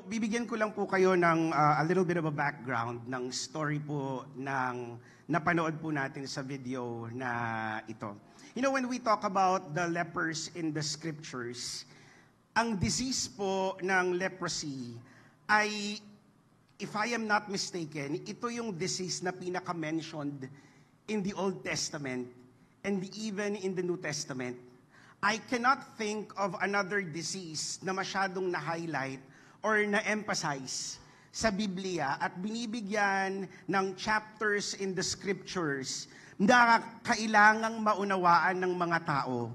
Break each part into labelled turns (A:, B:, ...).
A: Bibigyan ko lang po kayo ng a little bit of a background ng story po ng napanood po natin sa video na ito. When we talk about the lepers in the scriptures, ang disease po ng leprosy ay, if I am not mistaken, ito yung disease na pinaka-mentioned in the Old Testament and even in the New Testament. I cannot think of another disease na masyadong na-highlight or na-emphasize sa Biblia at binibigyan ng chapters in the scriptures na kailangang maunawaan ng mga tao.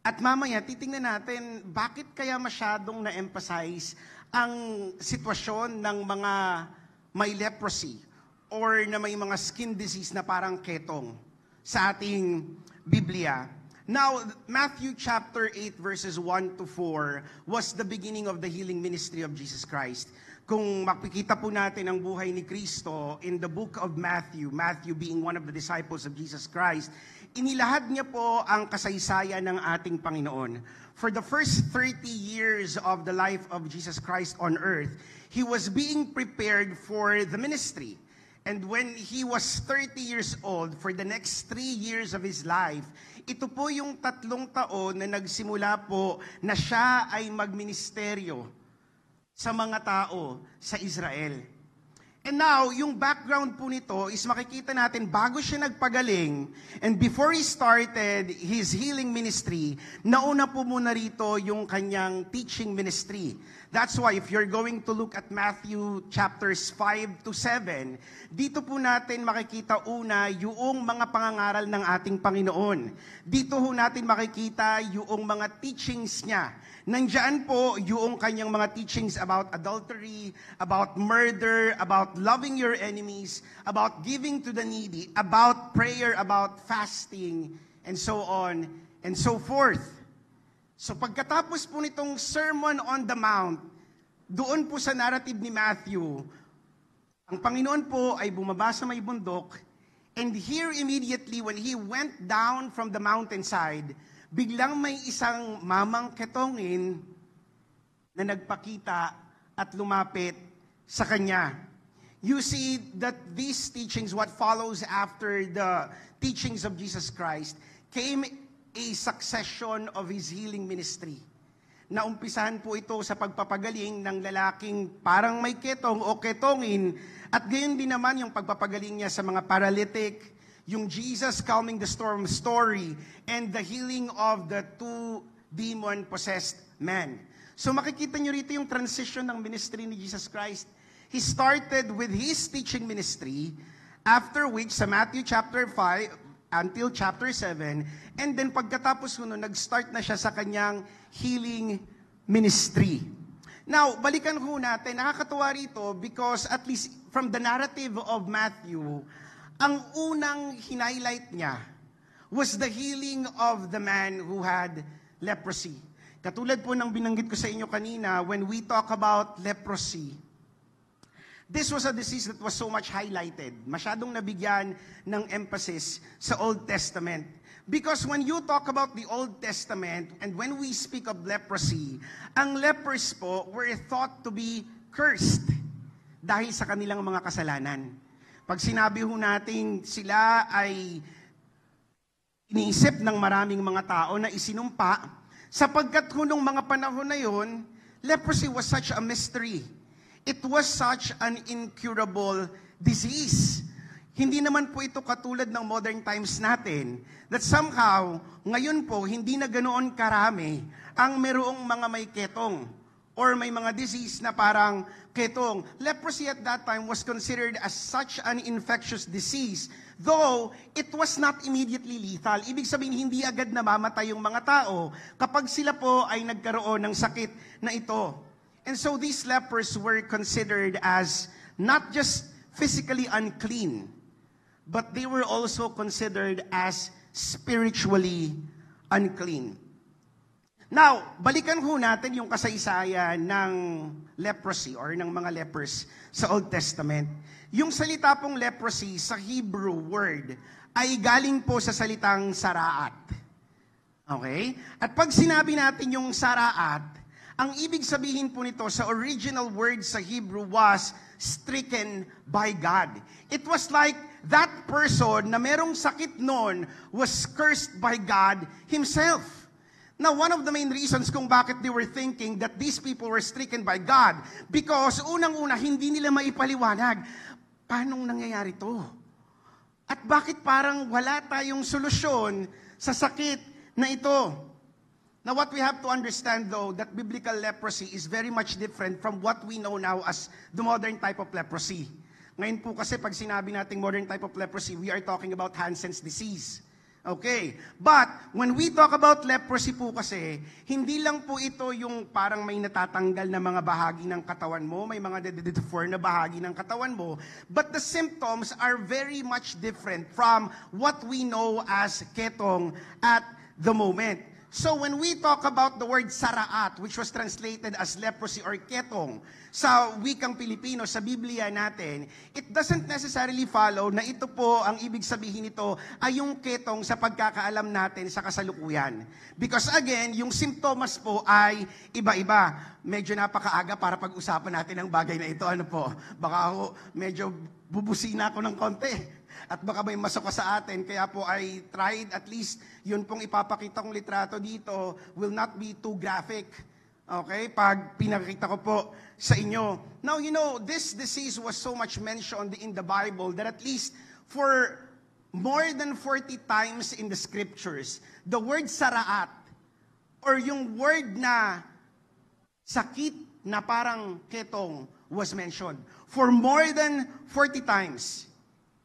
A: At mamaya, titingnan natin bakit kaya masyadong na-emphasize ang sitwasyon ng mga may leprosy or na may mga skin disease na parang ketong sa ating Biblia. Now, Matthew chapter 8 verses 1 to 4 was the beginning of the healing ministry of Jesus Christ. Kung makikita po natin ang buhay ni Kristo in the book of Matthew, Matthew being one of the disciples of Jesus Christ, inilahad niya po ang kasaysayan ng ating Panginoon. For the first 30 years of the life of Jesus Christ on earth, He was being prepared for the ministry. And when He was 30 years old, for the next 3 years of His life, ito po yung 3 taon na nagsimula po na siya ay magministeryo sa mga tao sa Israel. And now, yung background po nito is makikita natin bago siya nagpagaling and before he started his healing ministry, nauna po muna rito yung kanyang teaching ministry. That's why if you're going to look at Matthew chapters 5 to 7, dito po natin makikita una yung mga pangangaral ng ating Panginoon. Dito po natin makikita yung mga teachings niya. Nandiyan po yung kanyang mga teachings about adultery, about murder, about loving your enemies, about giving to the needy, about prayer, about fasting, and so on and so forth. So pagkatapos po nitong Sermon on the Mount, doon po sa narrative ni Matthew, ang Panginoon po ay bumaba sa may bundok, and here immediately when He went down from the mountainside, biglang may isang mamang ketongin na nagpakita at lumapit sa Kanya. You see that these teachings, what follows after the teachings of Jesus Christ, came a succession of His healing ministry. Naumpisahan po ito sa pagpapagaling ng lalaking parang may ketong o ketongin, at gayon din naman yung pagpapagaling niya sa mga paralytic, yung Jesus calming the storm story, and the healing of the 2 demon-possessed men. So makikita nyo rito yung transition ng ministry ni Jesus Christ. He started with His teaching ministry, after which sa Matthew chapter 5 until chapter 7, and then pagkatapos nun, nag-start na siya sa kanyang healing ministry. Now, balikan ho natin, nakakatuwa rito because at least from the narrative of Matthew, ang unang hinighlight niya was the healing of the man who had leprosy. Katulad po ng binanggit ko sa inyo kanina, when we talk about leprosy, this was a disease that was so much highlighted. Masyadong nabigyan ng emphasis sa Old Testament. Because when you talk about the Old Testament, and when we speak of leprosy, ang lepers po were thought to be cursed dahil sa kanilang mga kasalanan. Pag sinabi ho natin sila ay iniisip ng maraming mga tao na isinumpa, sapagkat ho nung mga panahon na yon, leprosy was such a mystery. It was such an incurable disease. Hindi naman po ito katulad ng modern times natin that somehow, ngayon po, hindi na ganoon karami ang merong mga may ketong or may mga disease na parang ketong. Leprosy at that time was considered as such an infectious disease, though it was not immediately lethal. Ibig sabihin, hindi agad namamatay yung mga tao kapag sila po ay nagkaroon ng sakit na ito. And so these lepers were considered as not just physically unclean, but they were also considered as spiritually unclean. Now, balikan ho natin yung kasaysayan ng leprosy or ng mga lepers sa Old Testament. Yung salita pong leprosy sa Hebrew word ay galing po sa salitang saraat. Okay? At pag sinabi natin yung saraat, Ang ibig sabihin po nito sa original word sa Hebrew was stricken by God. It was like that person na merong sakit noon was cursed by God Himself. Now, one of the main reasons kung bakit they were thinking that these people were stricken by God, because unang-una, hindi nila maipaliwanag, paano nangyayari to? At bakit parang wala tayong solusyon sa sakit na ito? Now, what we have to understand though, that biblical leprosy is very much different from what we know now as the modern type of leprosy. Ngayon po kasi pag sinabi nating modern type of leprosy, we are talking about Hansen's disease. Okay. But, when we talk about leprosy po kasi, hindi lang po ito yung parang may natatanggal na mga bahagi ng katawan mo, may mga deformed na bahagi ng katawan mo, but the symptoms are very much different from what we know as ketong at the moment. So when we talk about the word saraat, which was translated as leprosy or ketong, sa wikang Pilipino, sa Biblia natin, it doesn't necessarily follow na ito po, ang ibig sabihin nito, ay yung ketong sa pagkakaalam natin sa kasalukuyan. Because again, yung simptomas po ay iba-iba. Medyo napakaaga para pag-usapan natin ang bagay na ito. Ano po? Baka ako medyo bubusina ako ng konti. At baka may masok sa atin, kaya po I tried at least yun pong ipapakita kong litrato dito will not be too graphic. Okay? Pag pinakita ko po sa inyo. Now, you know, this disease was so much mentioned in the Bible that at least for more than 40 times in the scriptures, the word saraat, or yung word na sakit na parang ketong was mentioned for more than 40 times.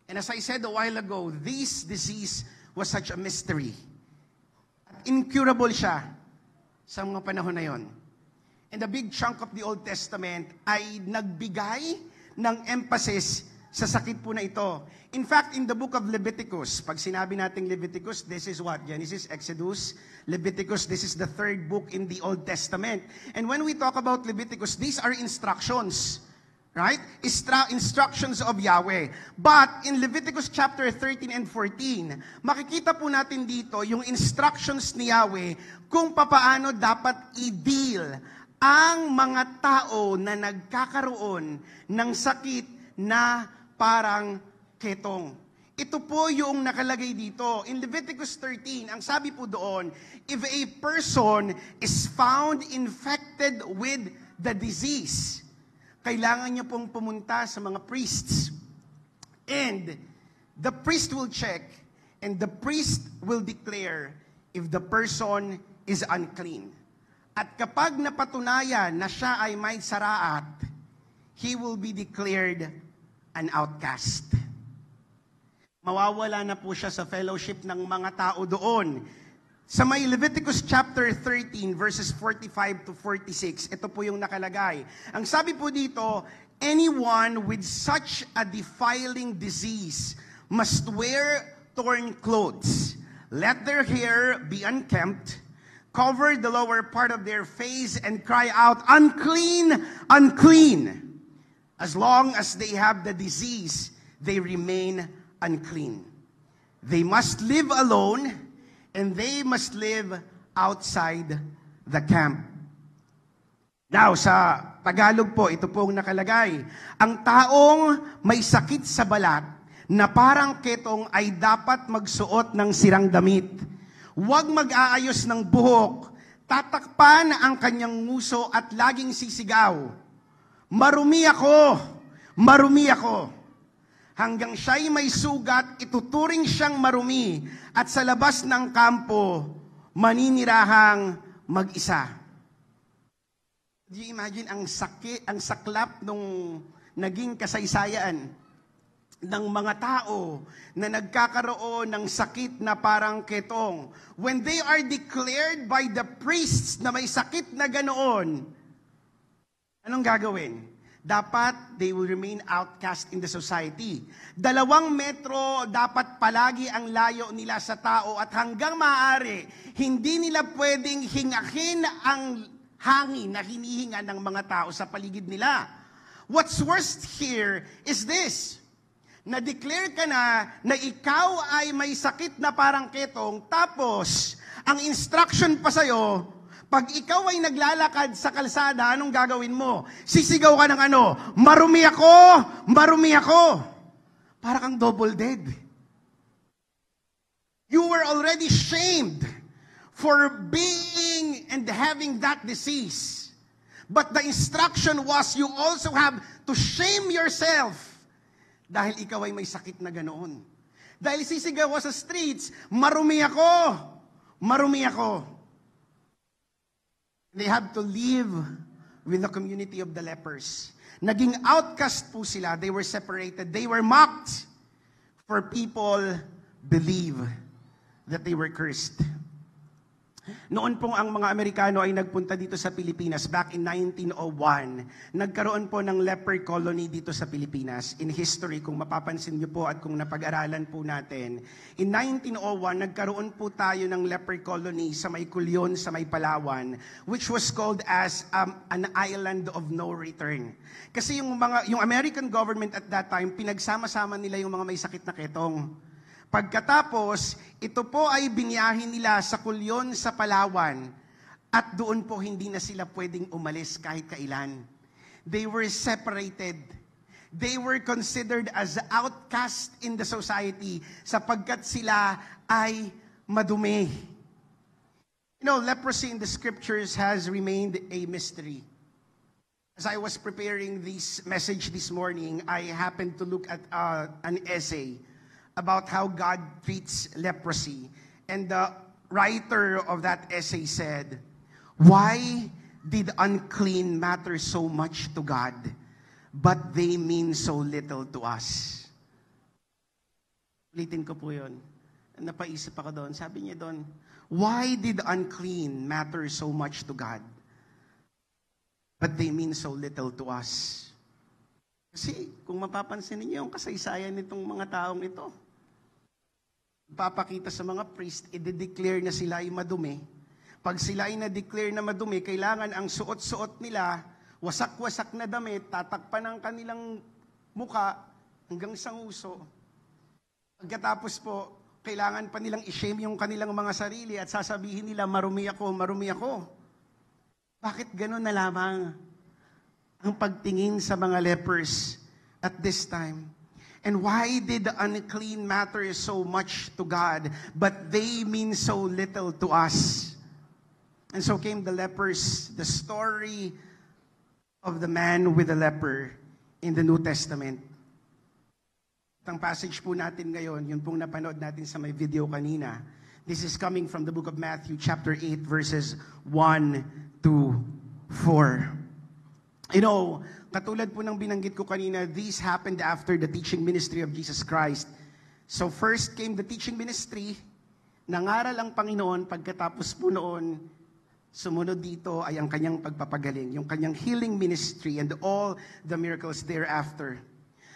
A: And as I said a while ago, this disease was such a mystery. Incurable siya sa mga panahon na yon. And a big chunk of the Old Testament ay nagbigay ng emphasis sa sakit po na ito. In fact, in the book of Leviticus, pag sinabi nating Leviticus, this is what? Genesis, Exodus, Leviticus, this is the third book in the Old Testament. And when we talk about Leviticus, these are instructions. Right? Instructions of Yahweh. But in Leviticus chapter 13 and 14, makikita po natin dito yung instructions ni Yahweh kung papaano dapat i-deal ang mga tao na nagkakaroon ng sakit na parang ketong. Ito po yung nakalagay dito. In Leviticus 13, ang sabi po doon, if a person is found infected with the disease, kailangan niya pong pumunta sa mga priests. And the priest will check, and the priest will declare if the person is unclean. At kapag napatunayan na siya ay may saraat, he will be declared an outcast. Mawawala na po siya sa fellowship ng mga tao doon. Sa may Leviticus chapter 13 verses 45 to 46, ito po yung nakalagay. Ang sabi po dito, anyone with such a defiling disease must wear torn clothes. Let their hair be unkempt, cover the lower part of their face, and cry out, unclean, unclean. As long as they have the disease, they remain unclean. They must live alone, and they must live outside the camp. Now, sa Tagalog po, ito pong nakalagay. Ang taong may sakit sa balat na parang ketong ay dapat magsuot ng sirang damit. Huwag mag-aayos ng buhok. Tatakpan ang kanyang nguso at laging sisigaw, marumi ako! Marumi ako! Hanggang siya'y may sugat, ituturing siyang marumi, at sa labas ng kampo, maninirahang mag-isa. Do you imagine ang sakit, ang saklap nung naging kasaysayan ng mga tao na nagkakaroon ng sakit na parang ketong? When they are declared by the priests na may sakit na ganoon, anong gagawin? Dapat they will remain outcast in the society. 2 metro dapat palagi ang layo nila sa tao at hanggang maaari, hindi nila pwedeng hingahin ang hangin na hinihinga ng mga tao sa paligid nila. What's worst here is this. Na-declare ka na ikaw ay may sakit na parang ketong, tapos ang instruction pa sa'yo, Pag ikaw ay naglalakad sa kalsada, anong gagawin mo? Sisigaw ka ng ano? Marumi ako! Marumi ako! Para kang double dead. You were already shamed for being and having that disease. But the instruction was you also have to shame yourself dahil ikaw ay may sakit na ganoon. Dahil sisigaw ko sa streets, marumi ako! Marumi ako! They had to live with the community of the lepers. Naging outcast po sila. They were separated. They were mocked. For people believe that they were cursed. Noon pong ang mga Amerikano ay nagpunta dito sa Pilipinas back in 1901. Nagkaroon po ng leper colony dito sa Pilipinas. In history, kung mapapansin niyo po at kung napag-aralan po natin, in 1901, nagkaroon po tayo ng leper colony sa may Culyon, sa may Palawan, which was called as an island of no return. Kasi yung American government at that time, pinagsama-sama nila yung mga may sakit na ketong. Pagkatapos, ito po ay biniyahin nila sa Culyon sa Palawan at doon po hindi na sila pwedeng umalis kahit kailan. They were separated. They were considered as outcast in the society sapagkat sila ay madumi. You know, leprosy in the scriptures has remained a mystery. As I was preparing this message this morning, I happened to look at an essay about how God treats leprosy. And the writer of that essay said, "Why did unclean matter so much to God, but they mean so little to us?" Ulitin ko po yun. Napaisip ako doon. Sabi niya doon, why did unclean matter so much to God, but they mean so little to us? Kasi kung mapapansin niyo yung kasaysayan nitong mga taong ito, papakita sa mga priest, i-declare na sila ay madumi. Pag sila ay na-declare na madumi, kailangan ang suot-suot nila, wasak-wasak na damit, tatakpan ng kanilang muka hanggang sa nguso. Pagkatapos po, kailangan pa nilang i-shame yung kanilang mga sarili at sasabihin nila, marumi ako, marumi ako. Bakit gano'n na lamang ang pagtingin sa mga lepers at this time? And why did the unclean matter so much to God, but they mean so little to us? And so came the lepers, the story of the man with the leper in the New Testament. Ang passage po natin ngayon, yun pong napanood natin sa may video kanina. This is coming from the book of Matthew, chapter 8, verses 1 to 4. You know, katulad po ng binanggit ko kanina, these happened after the teaching ministry of Jesus Christ. So first came the teaching ministry, nangaral ang Panginoon, pagkatapos po noon, sumunod dito ay ang kanyang pagpapagaling, yung kanyang healing ministry and all the miracles thereafter.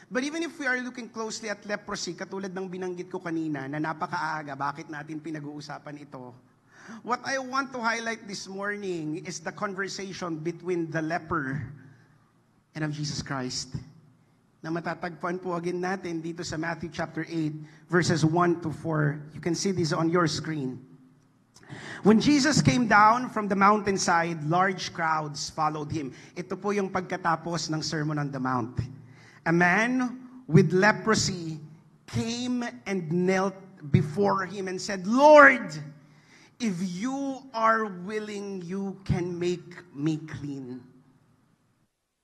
A: But even if we are looking closely at leprosy, katulad ng binanggit ko kanina, na napakaaga, bakit natin pinag-uusapan ito? What I want to highlight this morning is the conversation between the leper and of Jesus Christ, na matatagpuan po again natin dito sa Matthew chapter 8, verses 1 to 4. You can see this on your screen. When Jesus came down from the mountainside, large crowds followed him. Ito po yung pagkatapos ng Sermon on the Mount. A man with leprosy came and knelt before him and said, "Lord, if you are willing, you can make me clean."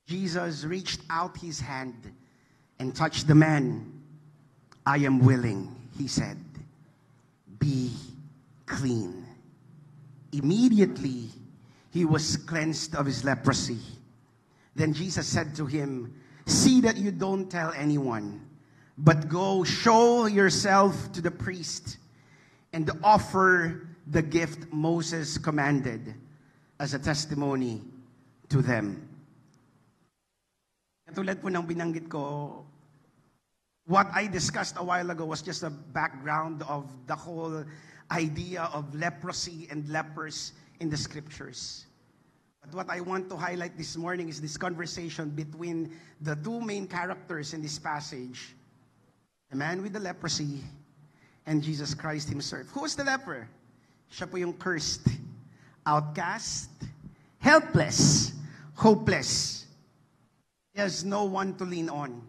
A: Jesus reached out his hand and touched the man. "I am willing," he said. "Be clean." Immediately, he was cleansed of his leprosy. Then Jesus said to him, "See that you don't tell anyone, but go show yourself to the priest and offer the gift Moses commanded as a testimony to them." Katulad po ng binanggit ko, what I discussed a while ago was just a background of the whole idea of leprosy and lepers in the scriptures. But what I want to highlight this morning is this conversation between the two main characters in this passage, the man with the leprosy and Jesus Christ himself. Who was the leper? Siya po yung cursed. outcast, helpless, hopeless. He has no one to lean on.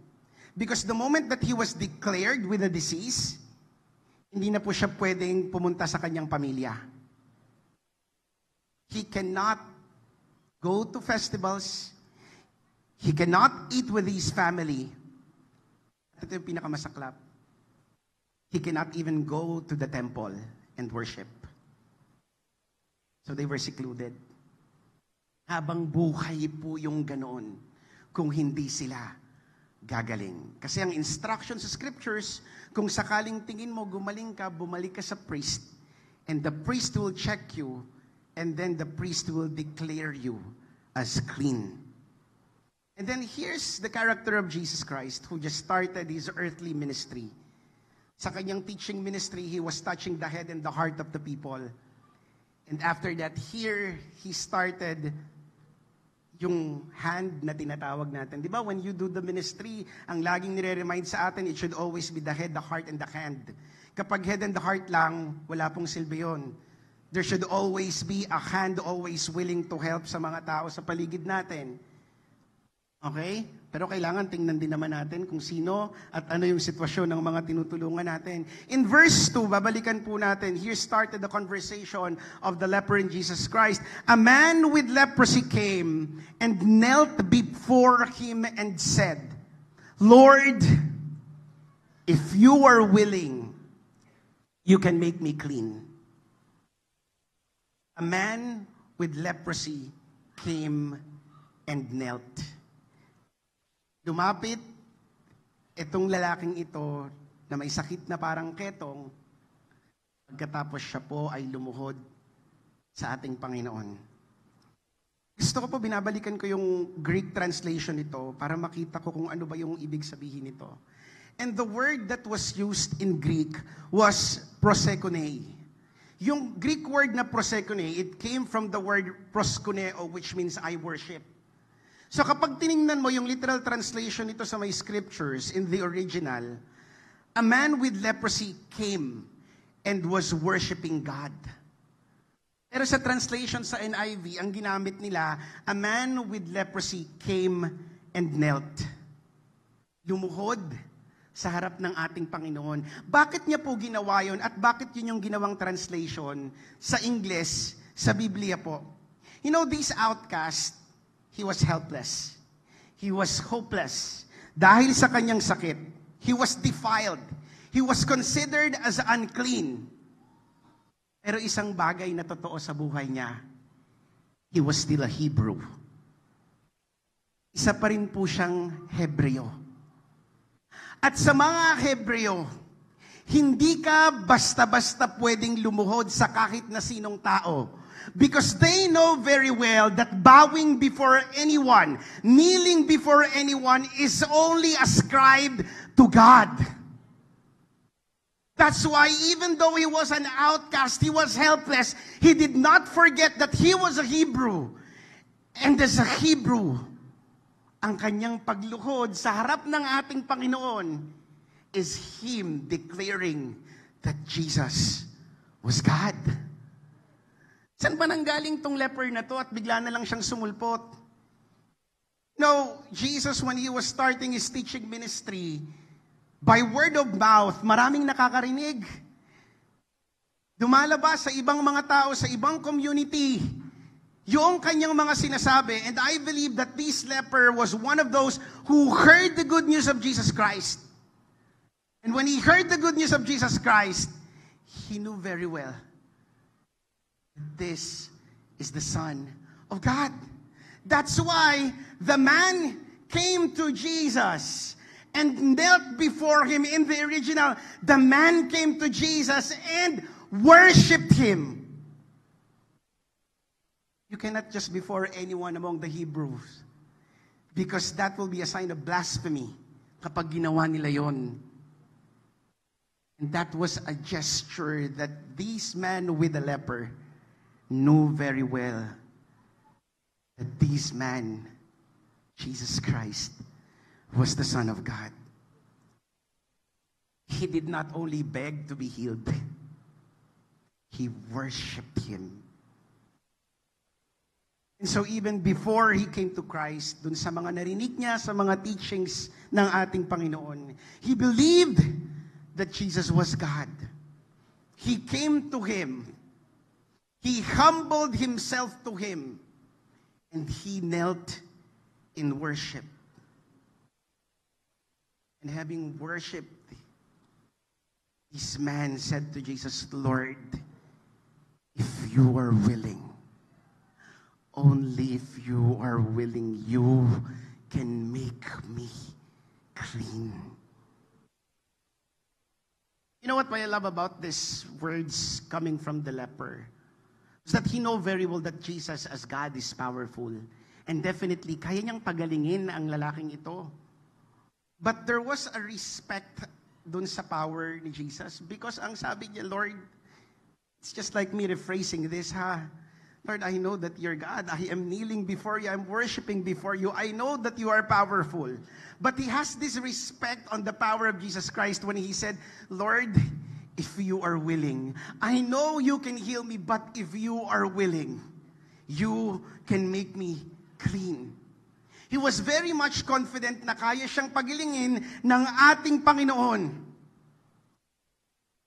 A: Because the moment that he was declared with a disease, hindi na po siya pwedeng pumunta sa kanyang pamilya. He cannot go to festivals. He cannot eat with his family. At ito yung pinakamasaklap. He cannot even go to the temple and worship. So they were secluded. Habang buhay po yung ganoon kung hindi sila gagaling. Kasi ang instruction sa scriptures, kung sakaling tingin mo gumaling ka, bumalik ka sa priest, and the priest will check you, and then the priest will declare you as clean. And then here's the character of Jesus Christ who just started his earthly ministry. Sa kanyang teaching ministry, he was touching the head and the heart of the people. And after that, here, he started yung hand na tinatawag natin. Di ba, when you do the ministry, ang laging nire-remind sa atin, it should always be the head, the heart, and the hand. Kapag head and the heart lang, wala pong silbi yun. There should always be a hand always willing to help sa mga tao sa paligid natin. Okay? Pero kailangan tingnan din naman natin kung sino at ano yung sitwasyon ng mga tinutulungan natin. In verse 2, babalikan po natin, here started the conversation of the leper in Jesus Christ. A man with leprosy came and knelt before him and said, Lord, if you are willing, you can make me clean. A man with leprosy came and knelt. Lumapit itong lalaking ito na may sakit na parang ketong, pagkatapos siya po ay lumuhod sa ating Panginoon. Gusto ko po, binabalikan ko yung Greek translation nito para makita ko kung ano ba yung ibig sabihin nito. And the word that was used in Greek was prosekone. Yung Greek word na prosekone, it came from the word proskuneo, which means I worship. So kapag tiningnan mo yung literal translation nito sa may scriptures in the original, a man with leprosy came and was worshiping God. Pero sa translation sa NIV, ang ginamit nila, a man with leprosy came and knelt. Lumuhod sa harap ng ating Panginoon. Bakit niya po ginawa yun at bakit yun yung ginawang translation sa English, sa Biblia po? You know, these outcasts, he was helpless. He was hopeless. Dahil sa kanyang sakit, he was defiled. He was considered as unclean. Pero isang bagay na totoo sa buhay niya, he was still a Hebrew. Isa pa rin po siyang Hebreo. At sa mga Hebreo, hindi ka basta-basta pwedeng lumuhod sa kahit na sinong tao. Because they know very well that bowing before anyone, kneeling before anyone is only ascribed to God. That's why even though he was an outcast, he was helpless, he did not forget that he was a Hebrew. And as a Hebrew, ang kanyang pagluhod sa harap ng ating Panginoon is him declaring that Jesus was God. Saan ba nanggaling tong leper na to at bigla na lang siyang sumulpot? No, Jesus, when he was starting his teaching ministry, by word of mouth, maraming nakakarinig. Dumalabas sa ibang mga tao, sa ibang community, yung kanyang mga sinasabi. And I believe that this leper was one of those who heard the good news of Jesus Christ. And when he heard the good news of Jesus Christ, he knew very well, this is the Son of God. That's why the man came to Jesus and knelt before him. In the original, the man came to Jesus and worshipped him. You cannot just before anyone among the Hebrews, because that will be a sign of blasphemy kapag ginawa nila yon. And that was a gesture that this man with the leper knew very well that this man, Jesus Christ, was the Son of God. He did not only beg to be healed, he worshiped him. And so even before he came to Christ, dun sa mga narinig niya, sa mga teachings ng ating Panginoon, he believed that Jesus was God. He came to him. He humbled himself to him. And he knelt in worship. And having worshipped, this man said to Jesus, Lord, if you are willing, only if you are willing, you can make me clean. You know what I love about these words coming from the leper? Is that he know very well that Jesus as God is powerful. And definitely, kaya niyang pagalingin ang lalaking ito. But there was a respect dun sa power ni Jesus because ang sabi niya, Lord, it's just like me rephrasing this, Lord, I know that you're God. I am kneeling before you. I'm worshiping before you. I know that you are powerful. But he has this respect on the power of Jesus Christ when he said, Lord, if you are willing, I know you can heal me, but if you are willing, you can make me clean. He was very much confident na kaya siyang pagilingin ng ating Panginoon.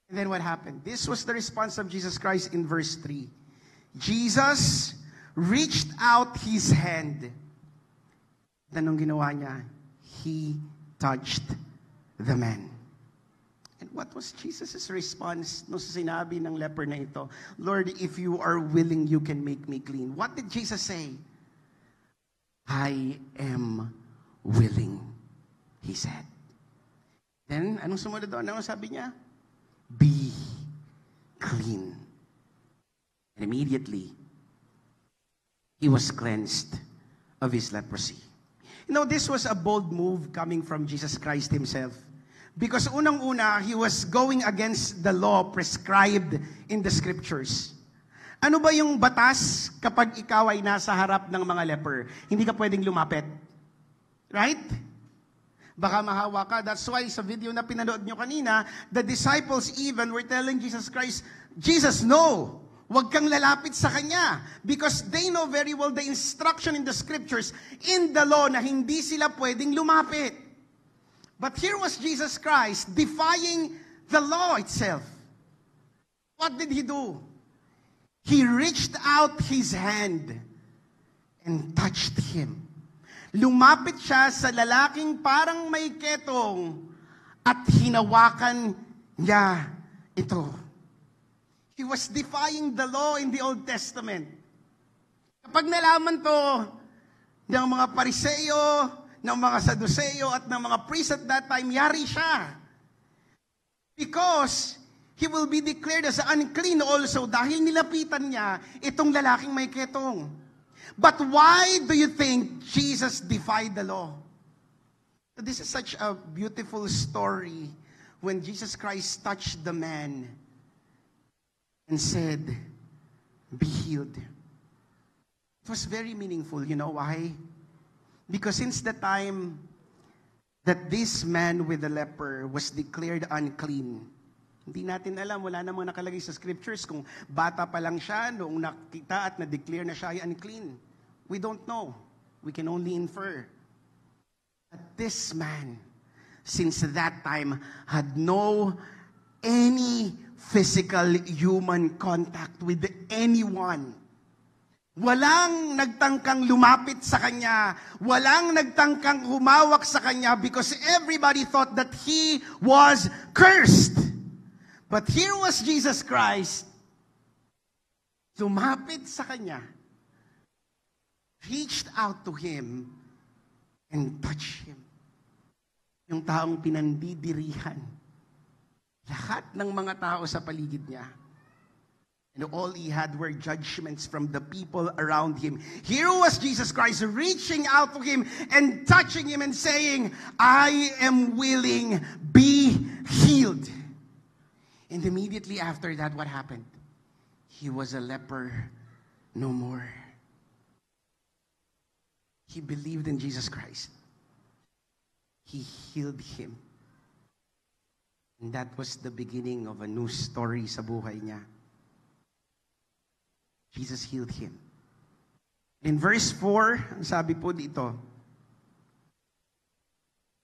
A: And then what happened? This was the response of Jesus Christ in verse 3. Jesus reached out his hand. Anong ginawa niya? He touched the man. And what was Jesus' response nung sinabi ng leper na ito? Lord, if you are willing, you can make me clean. What did Jesus say? I am willing, he said. Then, anong sumunod doon? Anong sabi niya? Be clean. And immediately, he was cleansed of his leprosy. You know, this was a bold move coming from Jesus Christ himself. Because unang-una, he was going against the law prescribed in the scriptures. Ano ba yung batas kapag ikaw ay nasa harap ng mga leper? Hindi ka pwedeng lumapit. Right? Baka mahawa ka. That's why sa video na pinanood nyo kanina, the disciples even were telling Jesus Christ, Jesus, no! Huwag kang lalapit sa Kanya. Because they know very well the instruction in the scriptures, in the law, na hindi sila pwedeng lumapit. But here was Jesus Christ defying the law itself. What did he do? He reached out his hand and touched him. Lumapit siya sa lalaking parang may ketong at hinawakan niya ito. He was defying the law in the Old Testament. Kapag nalaman to ng mga Pariseo, ng mga Saduceo at ng mga priests at that time, yari siya. Because he will be declared as unclean also dahil nilapitan niya itong lalaking may ketong. But why do you think Jesus defied the law? This is such a beautiful story when Jesus Christ touched the man and said, be healed. It was very meaningful. You know why? Because since the time that this man with the leper was declared unclean, hindi natin alam, wala namang nakalagay sa scriptures kung bata pa lang siya noong nakita at na-declare na siya ay unclean. We don't know. We can only infer. But this man, since that time, had no any physical human contact with anyone. Walang nagtangkang lumapit sa kanya. Walang nagtangkang humawak sa kanya because everybody thought that he was cursed. But here was Jesus Christ, lumapit sa kanya, reached out to him, and touched him. Yung taong pinandidirihan. Lahat ng mga tao sa paligid niya. And all he had were judgments from the people around him. Here was Jesus Christ reaching out to him and touching him and saying, I am willing, be healed. And immediately after that, what happened? He was a leper no more. He believed in Jesus Christ. He healed him. And that was the beginning of a new story sa buhay niya. Jesus healed him. In verse 4, ang sabi po dito,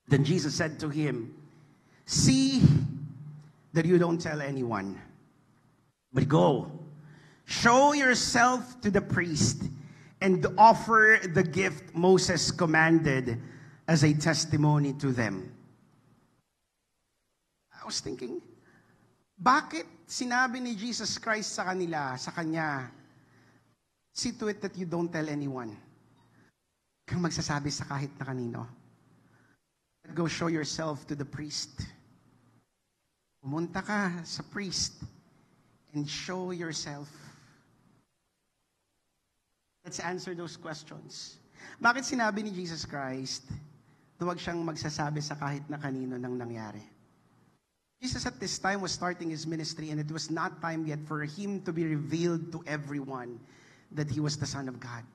A: then Jesus said to him, see that you don't tell anyone, but go, show yourself to the priest, and offer the gift Moses commanded as a testimony to them. I was thinking, bakit sinabi ni Jesus Christ sa kanya, see to it that you don't tell anyone. Kang magsasabi sa kahit na kanino. Go show yourself to the priest. Pumunta ka sa priest and show yourself. Let's answer those questions. Bakit sinabi ni Jesus Christ, huwag siyang magsasabi sa kahit na kanino nang nangyari? Jesus at this time was starting his ministry, and it was not time yet for him to be revealed to everyone that he was the Son of God.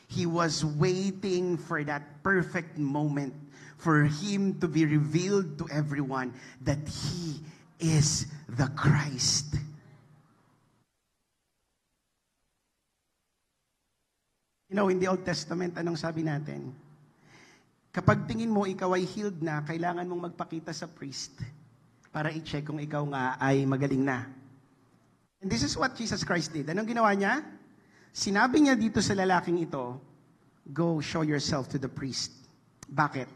A: He was waiting for that perfect moment for him to be revealed to everyone that he is the Christ. You know, in the Old Testament, anong sabi natin? Kapag tingin mo ikaw ay healed na, kailangan mong magpakita sa priest para i-check kung ikaw nga ay magaling na. And this is what Jesus Christ did. Anong ginawa niya? Sinabi niya dito sa lalaking ito, go show yourself to the priest. Bakit?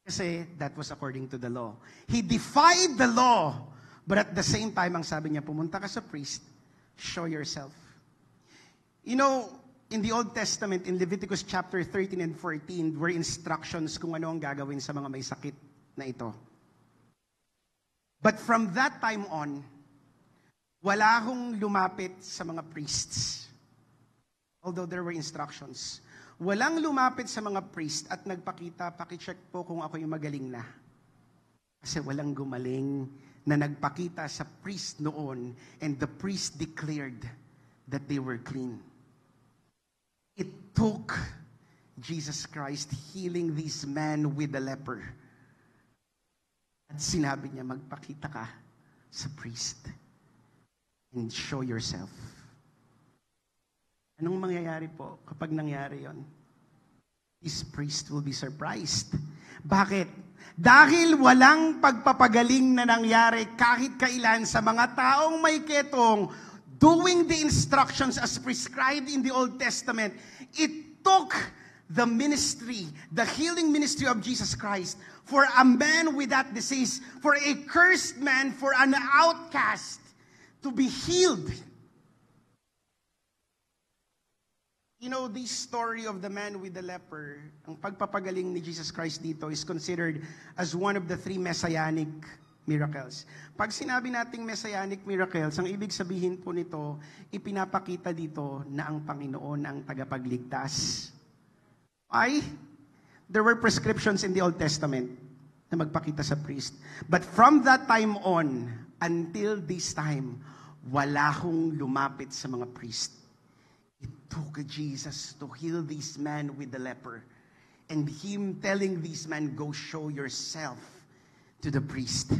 A: Kasi that was according to the law. He defied the law, but at the same time, ang sabi niya, pumunta ka sa priest, show yourself. You know, in the Old Testament, in Leviticus chapter 13 and 14, were instructions kung ano ang gagawin sa mga may sakit na ito. But from that time on, wala akong lumapit sa mga priests. Although there were instructions. Walang lumapit sa mga priest at nagpakita, pakicheck po kung ako yung magaling na. Kasi walang gumaling na nagpakita sa priest noon, and the priest declared that they were clean. It took Jesus Christ healing this man with the leper. At sinabi niya, magpakita ka sa priest and show yourself. Anong mangyayari po kapag nangyari yon? This priest will be surprised. Bakit? Dahil walang pagpapagaling na nangyari kahit kailan sa mga taong may ketong doing the instructions as prescribed in the Old Testament. It took the ministry, the healing ministry of Jesus Christ, for a man with that disease, for a cursed man, for an outcast, to be healed. You know, this story of the man with the leper, ang pagpapagaling ni Jesus Christ dito is considered as one of the 3 messianic miracles. Pag sinabi nating messianic miracles, ang ibig sabihin po nito, ipinapakita dito na ang Panginoon ang tagapagligtas. There were prescriptions in the Old Testament na magpakita sa priest. But from that time on, until this time, wala hong lumapit sa mga priest. It took Jesus to heal this man with the leper, and him telling this man, go show yourself to the priest.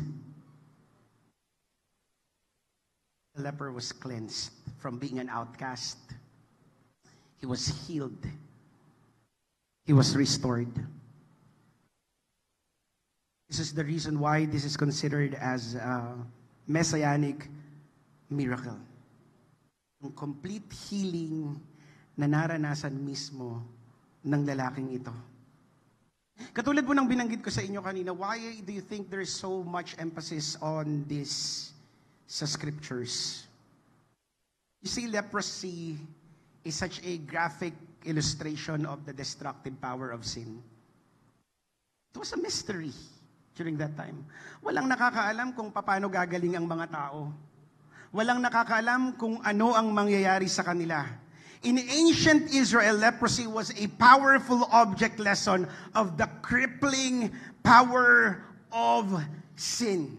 A: The leper was cleansed from being an outcast. He was healed. He was restored. This is the reason why this is considered as a messianic miracle. Yung complete healing na naranasan mismo ng lalaking ito. Katulad po ng binanggit ko sa inyo kanina, why do you think there's so much emphasis on this sa scriptures? You see, leprosy is such a graphic illustration of the destructive power of sin. It was a mystery during that time. Walang nakakaalam kung paano gagaling ang mga tao. Walang nakakaalam kung ano ang mangyayari sa kanila. In ancient Israel, leprosy was a powerful object lesson of the crippling power of sin.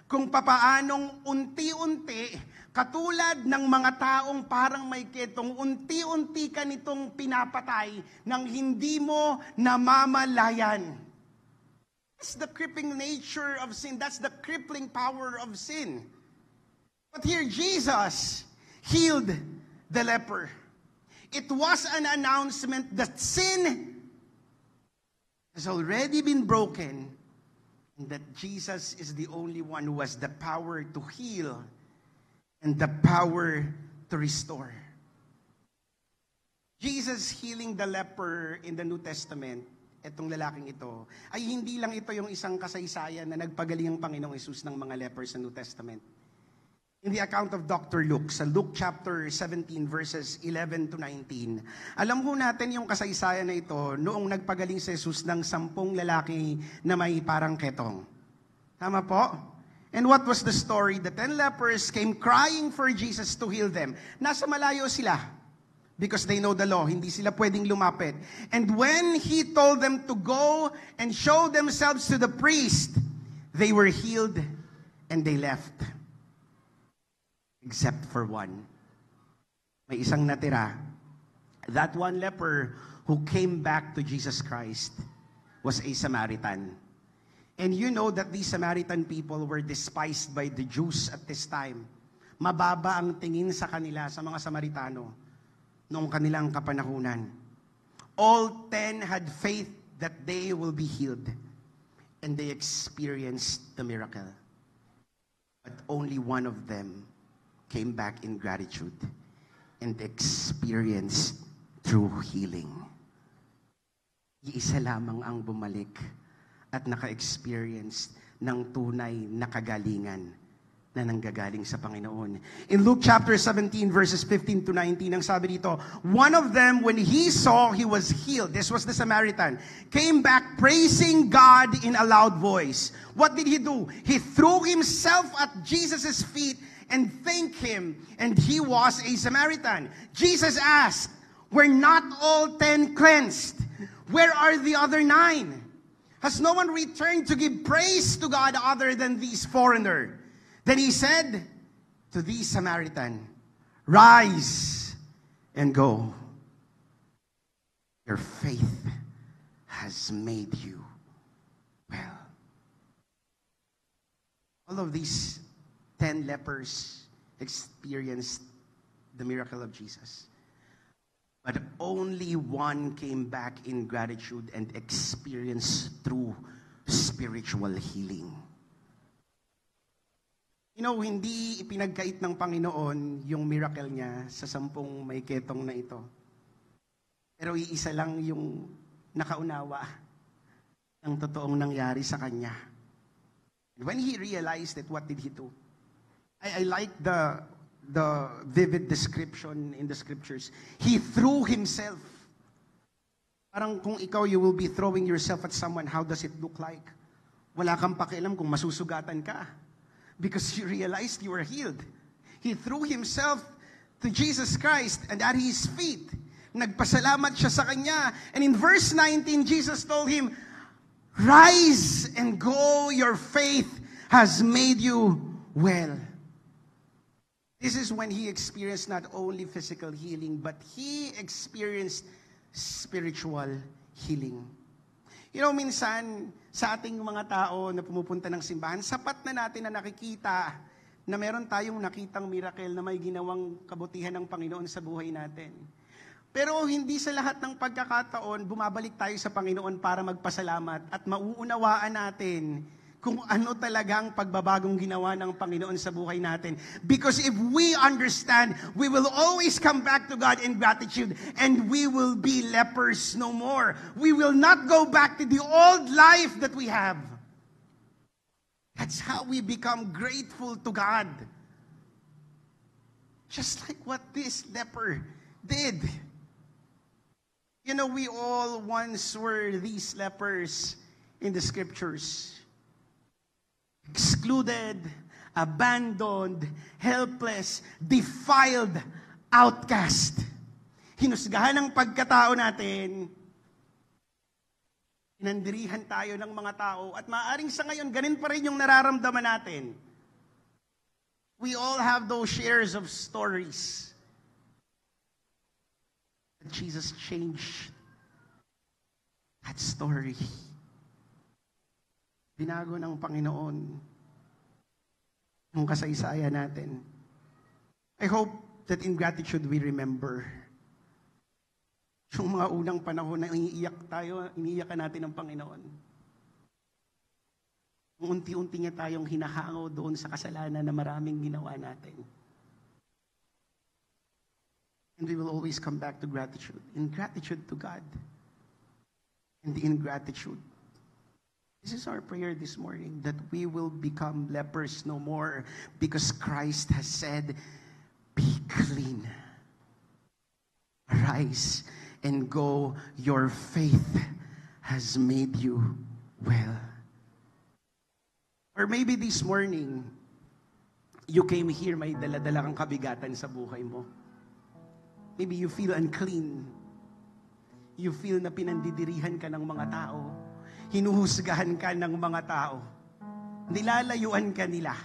A: Kung papaanong unti-unti, katulad ng mga taong parang may ketong, unti-unti ka nitong pinapatay nang hindi mo namamalayan. That's the crippling nature of sin. That's the crippling power of sin. But here, Jesus healed the leper. It was an announcement that sin has already been broken and that Jesus is the only one who has the power to heal and the power to restore. Jesus healing the leper in the New Testament, etong lalaking ito, ay hindi lang ito yung isang kasaysayan na nagpagaling ang Panginoong Hesus ng mga lepers sa New Testament. In the account of Dr. Luke, sa Luke chapter 17 verses 11 to 19, alam ho natin yung kasaysayan na ito noong nagpagaling si Jesus ng 10 lalaki na may parang ketong. Tama po? And what was the story? The 10 lepers came crying for Jesus to heal them. Nasa malayo sila because they know the law. Hindi sila pwedeng lumapit. And when he told them to go and show themselves to the priest, they were healed and they left. Except for one. May isang natira. That one leper who came back to Jesus Christ was a Samaritan. And you know that these Samaritan people were despised by the Jews at this time. Mababa ang tingin sa kanila, sa mga Samaritano, noong kanilang kapanahunan. All 10 had faith that they will be healed. And they experienced the miracle. But only one of them came back in gratitude and experienced true healing. Iisa lamang ang bumalik at naka-experience ng tunay na kagalingan na nanggagaling sa Panginoon. In Luke chapter 17 verses 15 to 19, ang sabi dito, one of them, when he saw he was healed, this was the Samaritan, came back praising God in a loud voice. What did he do? He threw himself at Jesus' feet and thanked him, and he was a Samaritan. Jesus asked, were not all 10 cleansed? Where are the other 9? Has no one returned to give praise to God other than these foreigners? Then he said to the Samaritan, rise and go. Your faith has made you well. All of these 10 lepers experienced the miracle of Jesus. But only one came back in gratitude and experienced true spiritual healing. You know, hindi ipinagkait ng Panginoon yung miracle niya sa 10 may ketong na ito. Pero iisa lang yung nakaunawa ng totoong nangyari sa kanya. And when he realized it, what did he do? I like the vivid description in the scriptures. He threw himself. Parang kung ikaw, you will be throwing yourself at someone, how does it look like? Wala kang pakialam kung masusugatan ka. Because you realized you were healed. He threw himself to Jesus Christ and at his feet. Nagpasalamat siya sa kanya. And in verse 19, Jesus told him, rise and go, your faith has made you well. This is when he experienced not only physical healing, but he experienced spiritual healing. You know, minsan, sa ating mga tao na pumupunta ng simbahan, sapat na natin na nakikita na meron tayong nakitang miracle na may ginawang kabutihan ng Panginoon sa buhay natin. Pero hindi sa lahat ng pagkakataon, bumabalik tayo sa Panginoon para magpasalamat at mauunawaan natin kung ano talagang pagbabagong ginawa ng Panginoon sa buhay natin. Because if we understand, we will always come back to God in gratitude and we will be lepers no more. We will not go back to the old life that we have. That's how we become grateful to God. Just like what this leper did. You know, we all once were these lepers in the scriptures. Excluded, abandoned, helpless, defiled, outcast. Hinusgahan ang pagkatao natin. Inandirihan tayo ng mga tao at maaaring sa ngayon, ganin pa rin yung nararamdaman natin. We all have those shares of stories. But Jesus changed that story. Binago ng Panginoon yung kasaysayan natin. I hope that in gratitude we remember Yung mga unang panahon na iniiyakan natin ng Panginoon. Unti-unti niya tayong hinahango doon sa kasalanan na maraming ginawa natin. And we will always come back to gratitude. In gratitude to God. And in gratitude. This is our prayer this morning, that we will become lepers no more, because Christ has said, be clean. Arise and go, your faith has made you well. Or maybe this morning, you came here, may dala-dala kang kabigatan sa buhay mo. Maybe you feel unclean. You feel na pinandidirihan ka ng mga tao. Hinuhusgahan ka ng mga tao. Nilalayuan ka nila.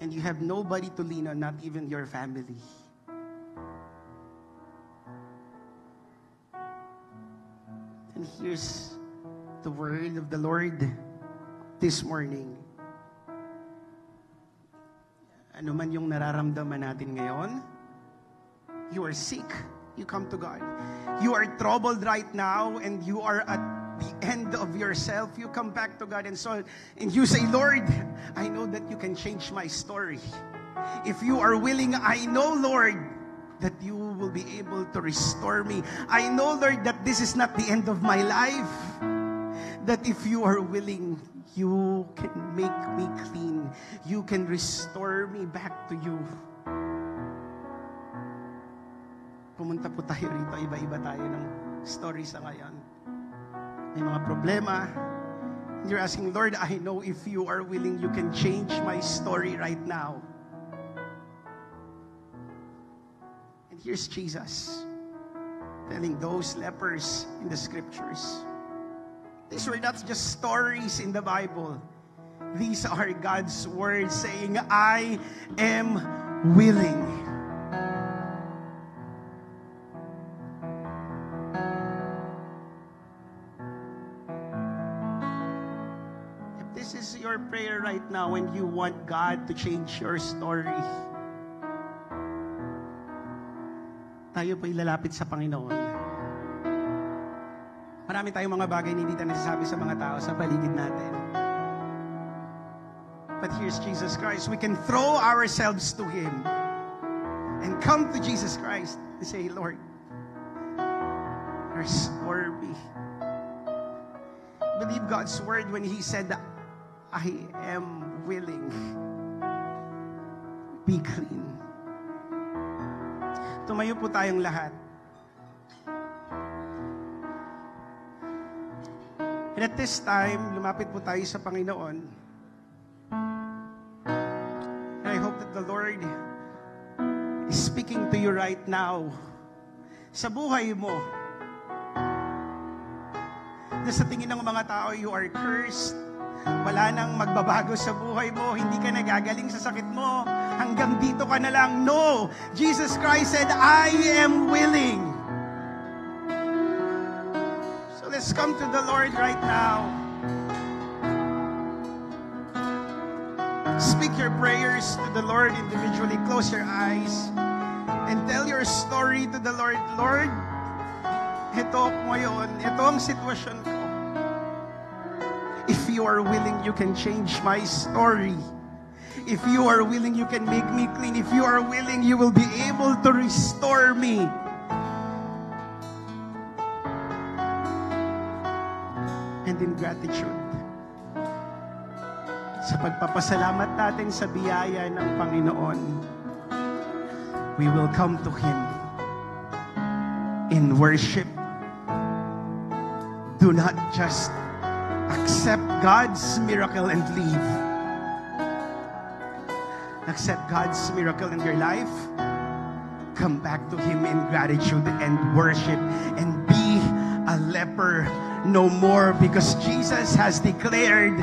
A: And you have nobody to lean on, not even your family. And here's the word of the Lord this morning. Ano man yung nararamdaman natin ngayon, you are sick, you come to God. You are troubled right now and you are at the end of yourself, you come back to God and you say, Lord, I know that you can change my story. If you are willing, I know, Lord, that you will be able to restore me. I know, Lord, that this is not the end of my life. That if you are willing, you can make me clean. You can restore me back to you. Pumunta po tayo rito, iba-iba tayo ng story sa ngayon. May mga problema. You're asking, Lord, I know if you are willing, you can change my story right now. And here's Jesus telling those lepers in the scriptures. These were not just stories in the Bible. These are God's words saying, I am willing. If this is your prayer right now and you want God to change your story, tayo po ilalapit sa Panginoon. Marami tayong mga bagay na hindi tayo nasasabi sa mga tao sa paligid natin. But here's Jesus Christ. We can throw ourselves to Him and come to Jesus Christ and say, Lord, restore me. Believe God's word when He said, I am willing. Be clean. Tumayo po tayong lahat. And at this time, lumapit po tayo sa Panginoon. And I hope that the Lord is speaking to you right now. Sa buhay mo, na sa tingin ng mga tao, you are cursed. Wala nang magbabago sa buhay mo. Hindi ka nagagaling sa sakit mo. Hanggang dito ka na lang. No! Jesus Christ said, I am willing. Let's come to the Lord right now. Speak your prayers to the Lord individually. Close your eyes and tell your story to the Lord. Lord, ito ngayon, ito ang sitwasyon ko. If you are willing, you can change my story. If you are willing, you can make me clean. If you are willing, you will be able to restore me. And in gratitude, sa pagpapasalamat natin sa biyaya ng Panginoon, we will come to Him in worship. Do not just accept God's miracle and leave. Accept God's miracle in your life. Come back to Him in gratitude and worship and be a leper no more, because Jesus has declared